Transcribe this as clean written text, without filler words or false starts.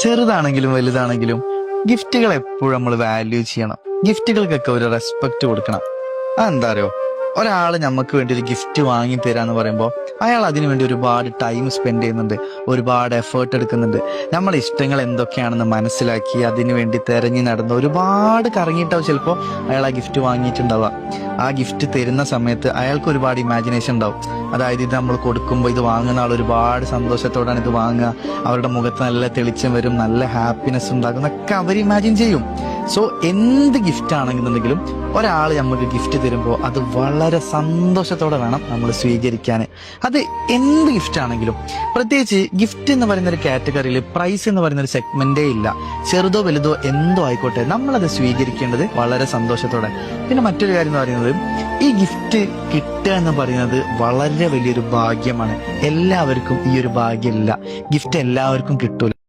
ചെറുതാണെങ്കിലും വലുതാണെങ്കിലും ഗിഫ്റ്റുകൾ എപ്പോഴും നമ്മൾ വാല്യൂ ചെയ്യണം. ഗിഫ്റ്റുകൾക്കൊക്കെ ഒരു റെസ്പെക്ട് കൊടുക്കണം. അതെന്താ അറിയോ, ഒരാള് നമുക്ക് വേണ്ടി ഒരു ഗിഫ്റ്റ് വാങ്ങി തരാന്ന് പറയുമ്പോൾ അയാൾ അതിനു വേണ്ടി ഒരുപാട് ടൈം സ്പെൻഡ് ചെയ്യുന്നുണ്ട്, ഒരുപാട് എഫേർട്ട് എടുക്കുന്നുണ്ട്. നമ്മളെ ഇഷ്ടങ്ങൾ എന്തൊക്കെയാണെന്ന് മനസ്സിലാക്കി അതിനു വേണ്ടി തെരഞ്ഞു നടന്ന് ഒരുപാട് കറങ്ങിയിട്ടാവും ചിലപ്പോൾ അയാൾ ആ ഗിഫ്റ്റ് വാങ്ങിയിട്ടുണ്ടാവുക. ആ ഗിഫ്റ്റ് തരുന്ന സമയത്ത് അയാൾക്ക് ഒരുപാട് ഇമാജിനേഷൻ ഉണ്ടാവും. അതായത് ഇത് നമ്മൾ കൊടുക്കുമ്പോൾ ഇത് വാങ്ങുന്ന ആൾ ഒരുപാട് സന്തോഷത്തോടാണ് ഇത് വാങ്ങുക, അവരുടെ മുഖത്ത് നല്ല തെളിച്ചം വരും, നല്ല ഹാപ്പിനെസ് ഉണ്ടാകും എന്നൊക്കെ അവർ ഇമാജിൻ ചെയ്യും. സോ എന്ത് ഗിഫ്റ്റ് ആണെന്നുണ്ടെങ്കിലും ഒരാൾ നമുക്ക് ഗിഫ്റ്റ് തരുമ്പോൾ അത് വളരെ സന്തോഷത്തോടെ വേണം നമ്മൾ സ്വീകരിക്കാൻ. അത് എന്ത് ഗിഫ്റ്റ് ആണെങ്കിലും, പ്രത്യേകിച്ച് ഗിഫ്റ്റ് എന്ന് പറയുന്ന ഒരു കാറ്റഗറിയിൽ പ്രൈസ് എന്ന് പറയുന്ന ഒരു സെഗ്മെന്റേ ഇല്ല. ചെറുതോ വലുതോ എന്തോ ആയിക്കോട്ടെ, നമ്മളത് സ്വീകരിക്കേണ്ടത് വളരെ സന്തോഷത്തോടെ. പിന്നെ മറ്റൊരു കാര്യം എന്ന് പറയുന്നത്, ഈ ഗിഫ്റ്റ് കിട്ടുക എന്ന് പറയുന്നത് വളരെ വലിയൊരു ഭാഗ്യമാണ്. എല്ലാവർക്കും ഈ ഒരു ഭാഗ്യമില്ല, ഗിഫ്റ്റ് എല്ലാവർക്കും കിട്ടൂല.